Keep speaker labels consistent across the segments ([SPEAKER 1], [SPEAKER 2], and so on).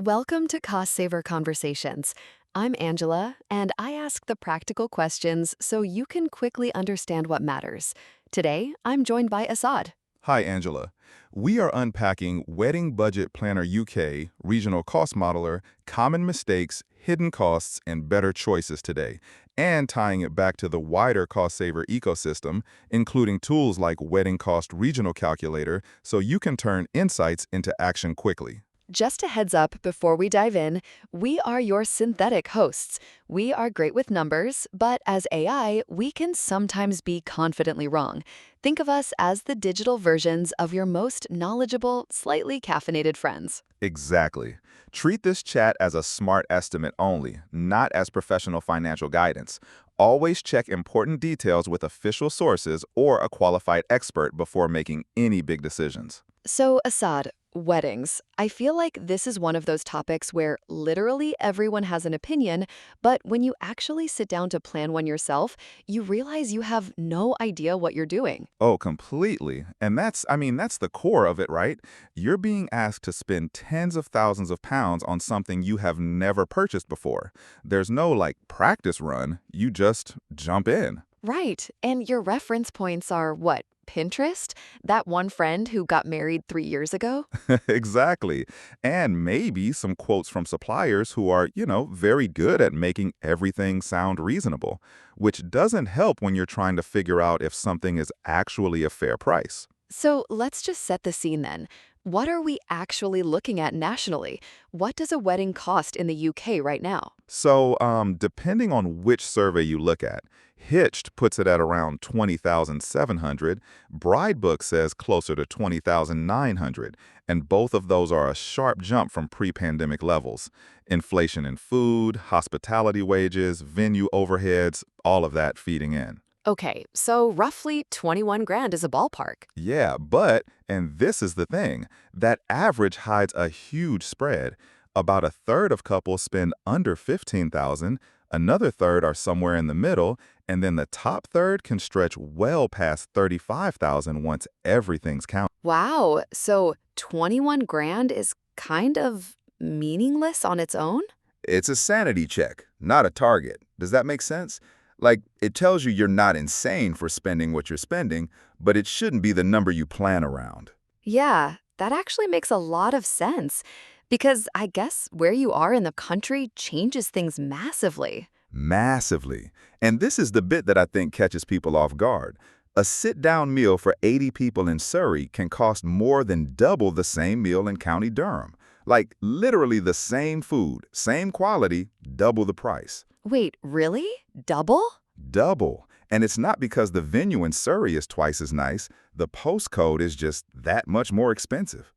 [SPEAKER 1] Welcome to Cost Saver Conversations. I'm Angela, and I ask the practical questions so you can quickly understand what matters. Today, I'm joined by Assad.
[SPEAKER 2] Hi, Angela. We are unpacking Wedding Budget Planner UK, Regional Cost Modeler, Common Mistakes, Hidden Costs, and Better Choices today, and tying it back to the wider cost saver ecosystem, including tools like Wedding Cost Regional Calculator, so you can turn insights into action quickly.
[SPEAKER 1] Just a heads up before we dive in, we are your synthetic hosts. We are great with numbers, but as AI, we can sometimes be confidently wrong. Think of us as the digital versions of your most knowledgeable, slightly caffeinated friends.
[SPEAKER 2] Exactly. Treat this chat as a smart estimate only, not as professional financial guidance. Always check important details with official sources or a qualified expert before making any big decisions.
[SPEAKER 1] So, Assad, weddings. I feel like this is one of those topics where literally everyone has an opinion, but when you actually sit down to plan one yourself, you realize you have no idea what you're doing.
[SPEAKER 2] Oh, completely. And that's the core of it, right? You're being asked to spend tens of thousands of pounds on something you have never purchased before. There's no like practice run, you just jump in.
[SPEAKER 1] Right. And your reference points are what? Pinterest? That one friend who got married 3 years ago?
[SPEAKER 2] Exactly. And maybe some quotes from suppliers who are, very good at making everything sound reasonable, which doesn't help when you're trying to figure out if something is actually a fair price.
[SPEAKER 1] So let's just set the scene then. What are we actually looking at nationally? What does a wedding cost in the UK right now?
[SPEAKER 2] So, depending on which survey you look at, Hitched puts it at around 20,700, Bridebook says closer to 20,900, and both of those are a sharp jump from pre-pandemic levels. Inflation in food, hospitality wages, venue overheads, all of that feeding in.
[SPEAKER 1] Okay, so roughly 21 grand is a ballpark.
[SPEAKER 2] Yeah, but, and this is the thing, that average hides a huge spread. About a third of couples spend under 15,000, another third are somewhere in the middle, and then the top third can stretch well past 35,000 once everything's counted.
[SPEAKER 1] Wow, so 21 grand is kind of meaningless on its own?
[SPEAKER 3] It's a sanity check, not a target. Does that make sense? Like, it tells you you're not insane for spending what you're spending, but it shouldn't be the number you plan around.
[SPEAKER 1] Yeah, that actually makes a lot of sense. Because I guess where you are in the country changes things massively.
[SPEAKER 3] Massively. And this is the bit that I think catches people off guard. A sit-down meal for 80 people in Surrey can cost more than double the same meal in County Durham. Like, literally the same food, same quality, double the price.
[SPEAKER 1] Wait, really? Double?
[SPEAKER 3] Double. And it's not because the venue in Surrey is twice as nice. The postcode is just that much more expensive.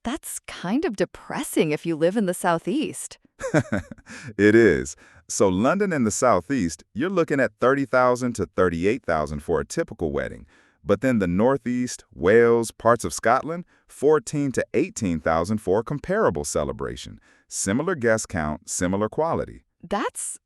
[SPEAKER 1] That's kind of depressing if you live in the Southeast.
[SPEAKER 3] It is. So London and the Southeast, you're looking at 30,000 to 38,000 for a typical wedding. But then the Northeast, Wales, parts of Scotland, 14 to 18,000 for a comparable celebration. Similar guest count, similar quality.
[SPEAKER 1] That's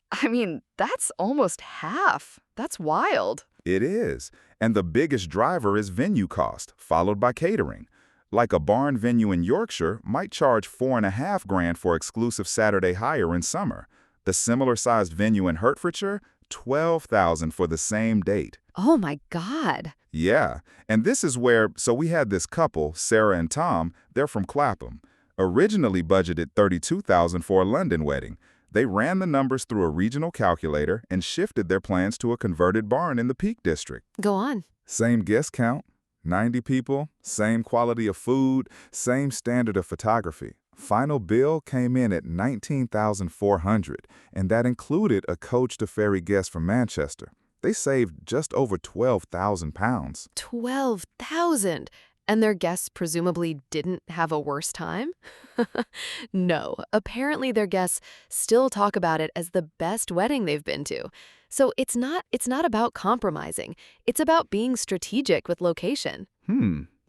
[SPEAKER 1] almost half. That's wild.
[SPEAKER 3] It is. And the biggest driver is venue cost, followed by catering. Like a barn venue in Yorkshire might charge 4.5 grand for exclusive Saturday hire in summer. The similar-sized venue in Hertfordshire, 12,000 for the same date.
[SPEAKER 1] Oh my God.
[SPEAKER 3] Yeah, and this is where, so we had this couple, Sarah and Tom, they're from Clapham. Originally budgeted 32,000 for a London wedding. They ran the numbers through a regional calculator and shifted their plans to a converted barn in the Peak District.
[SPEAKER 1] Go on.
[SPEAKER 3] Same guest count, 90 people, same quality of food, same standard of photography. Final bill came in at 19,400, and that included a coach to ferry guest from Manchester. They saved just over 12,000 pounds.
[SPEAKER 1] 12,000. And their guests presumably didn't have a worse time? No, apparently their guests still talk about it as the best wedding they've been to. So it's not about compromising. It's about being strategic with location.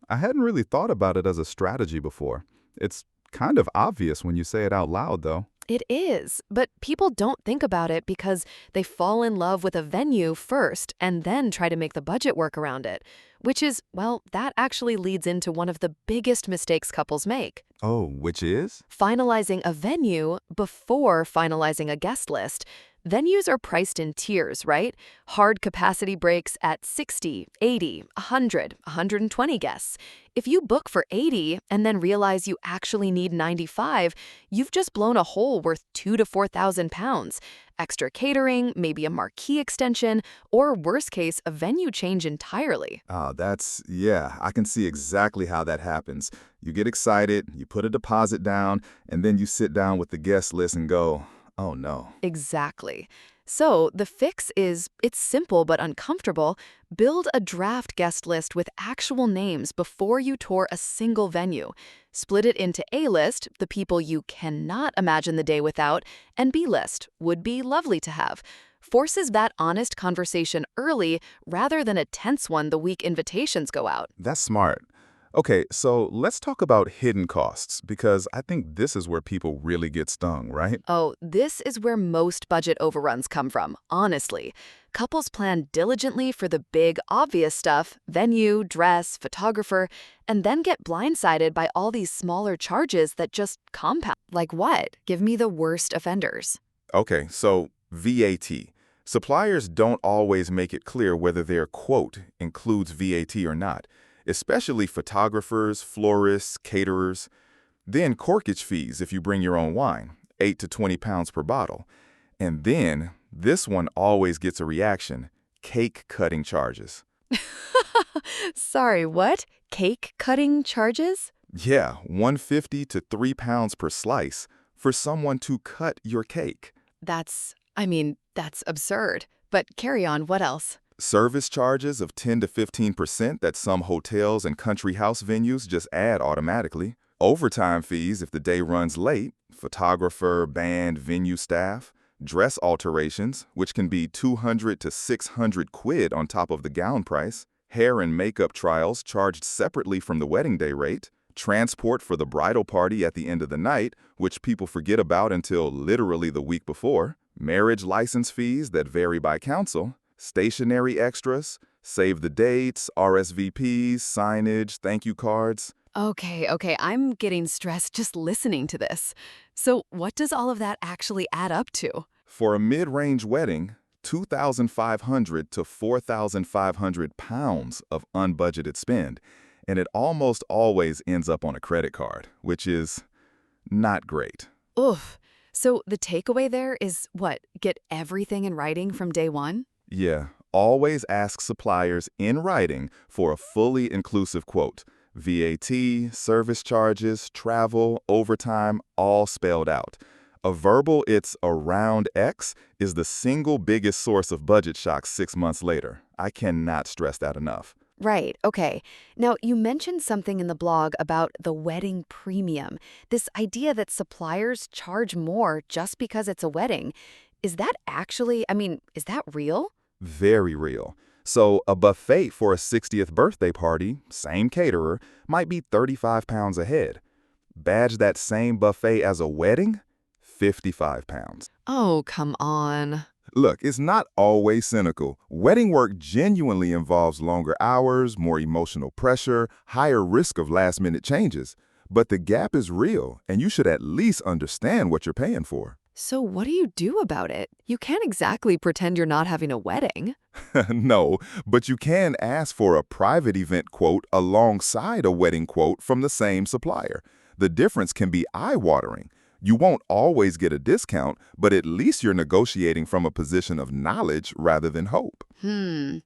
[SPEAKER 2] I hadn't really thought about it as a strategy before. It's kind of obvious when you say it out loud, though.
[SPEAKER 1] It is, but people don't think about it because they fall in love with a venue first and then try to make the budget work around it, which is, well, that actually leads into one of the biggest mistakes couples make.
[SPEAKER 3] Oh, which is?
[SPEAKER 1] Finalizing a venue before finalizing a guest list. Venues are priced in tiers, right? Hard capacity breaks at 60, 80, 100, 120 guests. If you book for 80 and then realize you actually need 95, you've just blown a hole worth 2 to 4,000 pounds. Extra catering, maybe a marquee extension, or worst case, a venue change entirely.
[SPEAKER 3] Yeah, I can see exactly how that happens. You get excited, you put a deposit down, and then you sit down with the guest list and go, oh no.
[SPEAKER 1] Exactly. So the fix is, it's simple but uncomfortable. Build a draft guest list with actual names before you tour a single venue. Split it into A-list, the people you cannot imagine the day without, and B-list, would be lovely to have. Forces that honest conversation early rather than a tense one the week invitations go out.
[SPEAKER 3] That's smart. Okay, so let's talk about hidden costs, because I think this is where people really get stung, right?
[SPEAKER 1] Oh, this is where most budget overruns come from, honestly. Couples plan diligently for the big, obvious stuff, venue, dress, photographer, and then get blindsided by all these smaller charges that just compound. Like what? Give me the worst offenders.
[SPEAKER 3] Okay, so VAT. Suppliers don't always make it clear whether their quote includes VAT or not, especially photographers, florists, caterers. Then corkage fees if you bring your own wine, 8 to 20 pounds per bottle. And then, this one always gets a reaction, cake cutting charges.
[SPEAKER 1] Sorry, what? Cake cutting charges?
[SPEAKER 3] Yeah, 150 to 3 pounds per slice for someone to cut your cake.
[SPEAKER 1] That's absurd. But carry on, what else?
[SPEAKER 3] Service charges of 10 to 15% that some hotels and country house venues just add automatically. Overtime fees if the day runs late, photographer, band, venue staff. Dress alterations, which can be 200 to 600 quid on top of the gown price. Hair and makeup trials charged separately from the wedding day rate. Transport for the bridal party at the end of the night, which people forget about until literally the week before. Marriage license fees that vary by council. Stationery extras, save the dates, RSVPs, signage, thank you cards.
[SPEAKER 1] Okay, I'm getting stressed just listening to this. So what does all of that actually add up to?
[SPEAKER 3] For a mid-range wedding, 2,500 to 4,500 pounds of unbudgeted spend, and it almost always ends up on a credit card, which is not great.
[SPEAKER 1] Oof. So the takeaway there is what? Get everything in writing from day one?
[SPEAKER 3] Yeah, always ask suppliers in writing for a fully inclusive quote. VAT, service charges, travel, overtime, all spelled out. A verbal "it's around X" is the single biggest source of budget shocks 6 months later. I cannot stress that enough.
[SPEAKER 1] Right, okay. Now, you mentioned something in the blog about the wedding premium, this idea that suppliers charge more just because it's a wedding. Is that actually, is that real?
[SPEAKER 3] Very real. So a buffet for a 60th birthday party, same caterer, might be 35 pounds a head. Badge that same buffet as a wedding, 55 pounds.
[SPEAKER 1] Oh, come on.
[SPEAKER 3] Look, it's not always cynical. Wedding work genuinely involves longer hours, more emotional pressure, higher risk of last-minute changes. But the gap is real, and you should at least understand what you're paying for.
[SPEAKER 1] So what do you do about it? You can't exactly pretend you're not having a wedding.
[SPEAKER 3] No, but you can ask for a private event quote alongside a wedding quote from the same supplier. The difference can be eye-watering. You won't always get a discount, but at least you're negotiating from a position of knowledge rather than hope.
[SPEAKER 1] And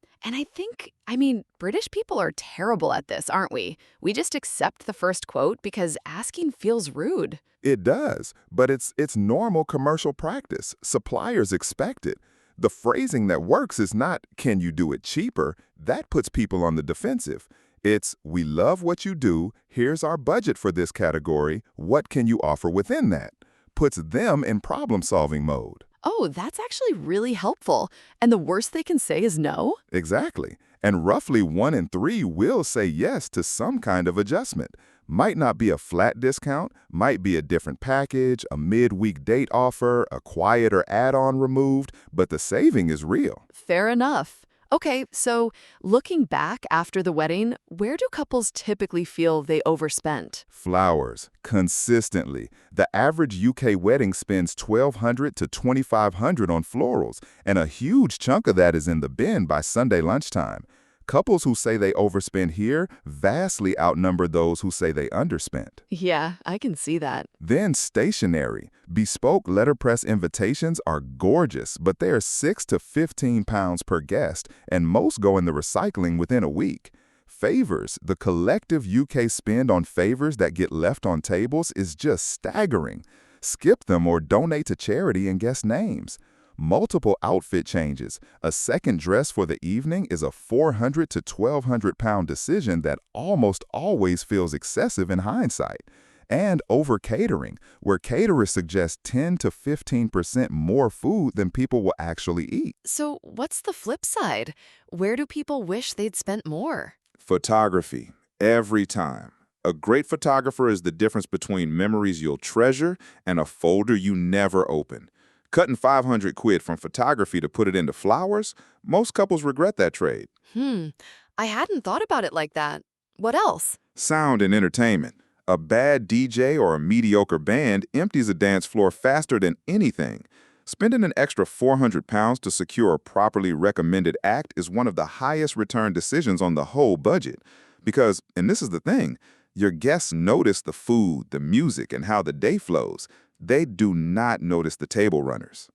[SPEAKER 1] British people are terrible at this, aren't we? We just accept the first quote because asking feels rude.
[SPEAKER 3] It does, but it's normal commercial practice. Suppliers expect it. The phrasing that works is not, "Can you do it cheaper?" That puts people on the defensive. It's, "We love what you do. Here's our budget for this category. What can you offer within that?" Puts them in problem-solving mode.
[SPEAKER 1] Oh, that's actually really helpful. And the worst they can say is no?
[SPEAKER 3] Exactly. And roughly 1 in 3 will say yes to some kind of adjustment. Might not be a flat discount, might be a different package, a midweek date offer, a quieter add-on removed, but the saving is real.
[SPEAKER 1] Fair enough. Okay, so looking back after the wedding, where do couples typically feel they overspent?
[SPEAKER 3] Flowers, consistently. The average UK wedding spends $1,200 to $2,500 on florals, and a huge chunk of that is in the bin by Sunday lunchtime. Couples who say they overspend here vastly outnumber those who say they underspent.
[SPEAKER 1] Yeah, I can see that.
[SPEAKER 3] Then stationery. Bespoke letterpress invitations are gorgeous, but they are 6 to 15 pounds per guest, and most go in the recycling within a week. Favors. The collective UK spend on favors that get left on tables is just staggering. Skip them or donate to charity and guest names. Multiple outfit changes. A second dress for the evening is a 400 to 1,200 pound decision that almost always feels excessive in hindsight. And over catering, where caterers suggest 10 to 15% more food than people will actually eat.
[SPEAKER 1] So, what's the flip side? Where do people wish they'd spent more?
[SPEAKER 2] Photography. Every time. A great photographer is the difference between memories you'll treasure and a folder you never open. Cutting 500 quid from photography to put it into flowers, most couples regret that trade.
[SPEAKER 1] I hadn't thought about it like that. What else?
[SPEAKER 2] Sound and entertainment. A bad DJ or a mediocre band empties a dance floor faster than anything. Spending an extra £400 to secure a properly recommended act is one of the highest return decisions on the whole budget. Because, and this is the thing, your guests notice the food, the music, and how the day flows. They do not notice the table runners.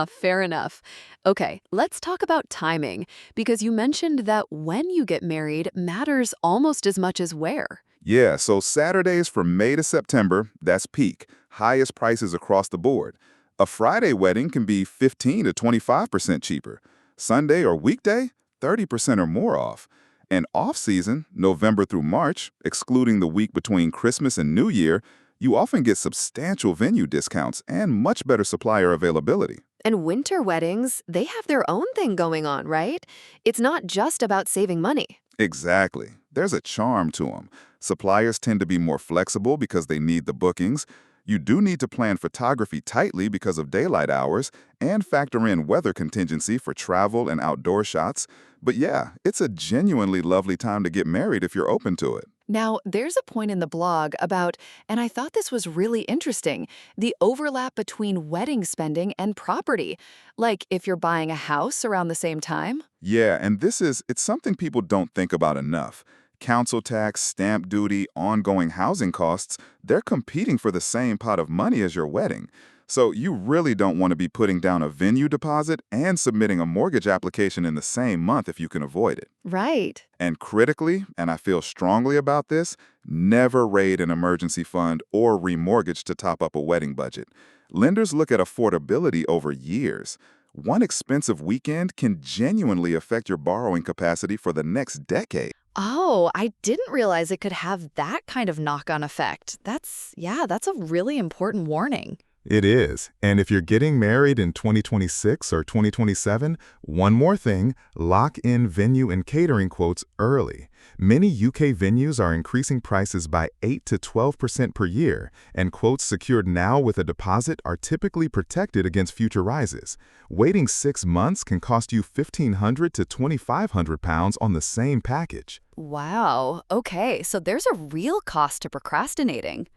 [SPEAKER 1] Fair enough. Okay, let's talk about timing, because you mentioned that when you get married matters almost as much as where.
[SPEAKER 2] Yeah, so Saturdays from May to September, that's peak, highest prices across the board. A Friday wedding can be 15 to 25% cheaper. Sunday or weekday, 30% or more off. And off-season, November through March, excluding the week between Christmas and New Year, you often get substantial venue discounts and much better supplier availability.
[SPEAKER 1] And winter weddings, they have their own thing going on, right? It's not just about saving money.
[SPEAKER 2] Exactly. There's a charm to them. Suppliers tend to be more flexible because they need the bookings. You do need to plan photography tightly because of daylight hours and factor in weather contingency for travel and outdoor shots. But yeah, it's a genuinely lovely time to get married if you're open to it.
[SPEAKER 1] Now, there's a point in the blog about, and I thought this was really interesting, the overlap between wedding spending and property. Like if you're buying a house around the same time.
[SPEAKER 2] Yeah, and it's something people don't think about enough. Council tax, stamp duty, ongoing housing costs, they're competing for the same pot of money as your wedding. So you really don't want to be putting down a venue deposit and submitting a mortgage application in the same month if you can avoid it.
[SPEAKER 1] Right.
[SPEAKER 2] And critically, and I feel strongly about this, never raid an emergency fund or remortgage to top up a wedding budget. Lenders look at affordability over years. One expensive weekend can genuinely affect your borrowing capacity for the next decade.
[SPEAKER 1] Oh, I didn't realize it could have that kind of knock-on effect. That's a really important warning.
[SPEAKER 3] It is. And if you're getting married in 2026 or 2027, one more thing, lock in venue and catering quotes early. Many UK venues are increasing prices by 8 to 12% per year, and quotes secured now with a deposit are typically protected against future rises. Waiting 6 months can cost you £1,500 to £2,500 on the same package.
[SPEAKER 1] Wow. Okay, so there's a real cost to procrastinating.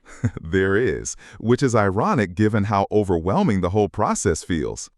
[SPEAKER 3] There is, which is ironic given how overwhelming the whole process feels.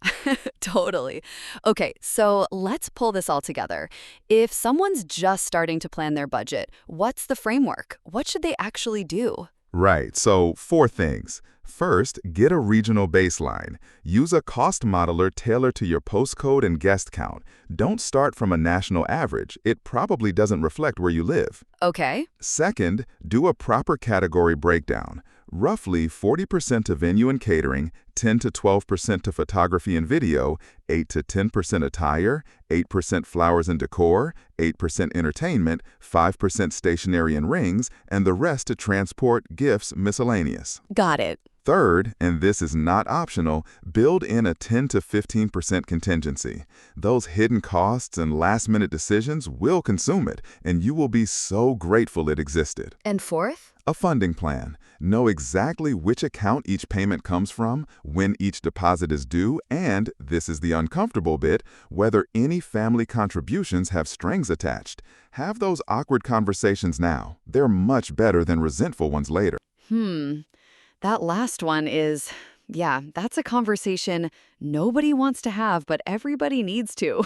[SPEAKER 1] Totally. Okay, so let's pull this all together. If someone's just starting to plan their budget, what's the framework? What should they actually do?
[SPEAKER 3] Right, so 4 things. First, get a regional baseline. Use a cost modeler tailored to your postcode and guest count. Don't start from a national average. It probably doesn't reflect where you live.
[SPEAKER 1] Okay.
[SPEAKER 3] Second, do a proper category breakdown. Roughly 40% to venue and catering, 10 to 12% to photography and video, 8 to 10% attire, 8% flowers and decor, 8% entertainment, 5% stationery and rings, and the rest to transport, gifts, miscellaneous.
[SPEAKER 1] Got it.
[SPEAKER 3] Third, and this is not optional, build in a 10 to 15% contingency. Those hidden costs and last-minute decisions will consume it, and you will be so grateful it existed.
[SPEAKER 1] And fourth?
[SPEAKER 3] A funding plan. Know exactly which account each payment comes from, when each deposit is due, and, this is the uncomfortable bit, whether any family contributions have strings attached. Have those awkward conversations now. They're much better than resentful ones later.
[SPEAKER 1] That last one is, yeah, that's a conversation nobody wants to have, but everybody needs to.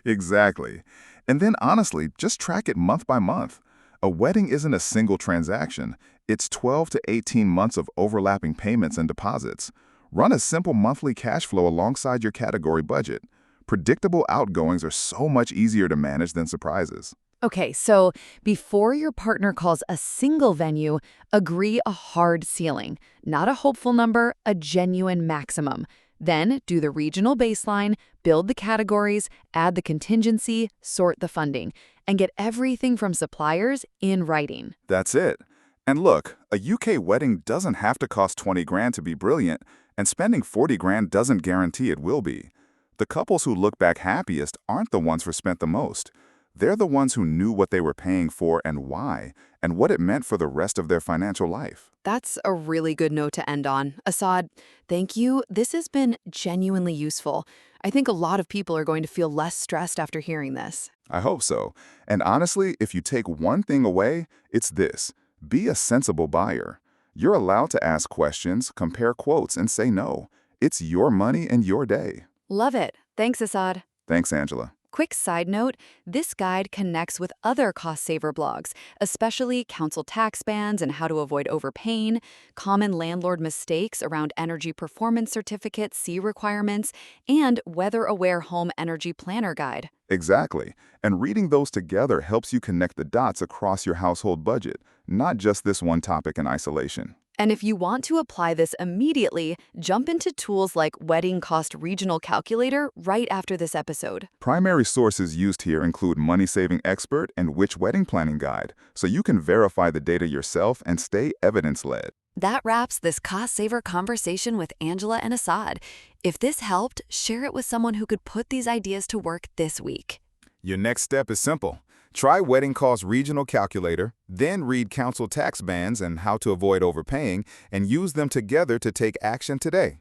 [SPEAKER 3] Exactly. And then honestly, just track it month by month. A wedding isn't a single transaction. It's 12 to 18 months of overlapping payments and deposits. Run a simple monthly cash flow alongside your category budget. Predictable outgoings are so much easier to manage than surprises.
[SPEAKER 1] Okay, so before your partner calls a single venue, agree a hard ceiling, not a hopeful number, a genuine maximum. Then do the regional baseline, build the categories, add the contingency, sort the funding, and get everything from suppliers in writing.
[SPEAKER 3] That's it. And look, a UK wedding doesn't have to cost 20 grand to be brilliant, and spending 40 grand doesn't guarantee it will be. The couples who look back happiest aren't the ones who spent the most. They're the ones who knew what they were paying for and why, and what it meant for the rest of their financial life.
[SPEAKER 1] That's a really good note to end on. Assad, thank you. This has been genuinely useful. I think a lot of people are going to feel less stressed after hearing this.
[SPEAKER 3] I hope so. And honestly, if you take one thing away, it's this. Be a sensible buyer. You're allowed to ask questions, compare quotes, and say no. It's your money and your day.
[SPEAKER 1] Love it. Thanks, Assad.
[SPEAKER 3] Thanks, Angela.
[SPEAKER 1] Quick side note, this guide connects with other cost-saver blogs, especially council tax bans and how to avoid overpaying, common landlord mistakes around energy performance certificate C requirements, and weather-aware home energy planner guide.
[SPEAKER 3] Exactly. And reading those together helps you connect the dots across your household budget, not just this one topic in isolation.
[SPEAKER 1] And if you want to apply this immediately, jump into tools like Wedding Cost Regional Calculator right after this episode.
[SPEAKER 3] Primary sources used here include Money Saving Expert and Which Wedding Planning Guide, so you can verify the data yourself and stay evidence-led.
[SPEAKER 1] That wraps this cost-saver conversation with Angela and Assad. If this helped, share it with someone who could put these ideas to work this week.
[SPEAKER 3] Your next step is simple. Try Wedding Cost Regional Calculator, then read council tax bans and how to avoid overpaying, and use them together to take action today.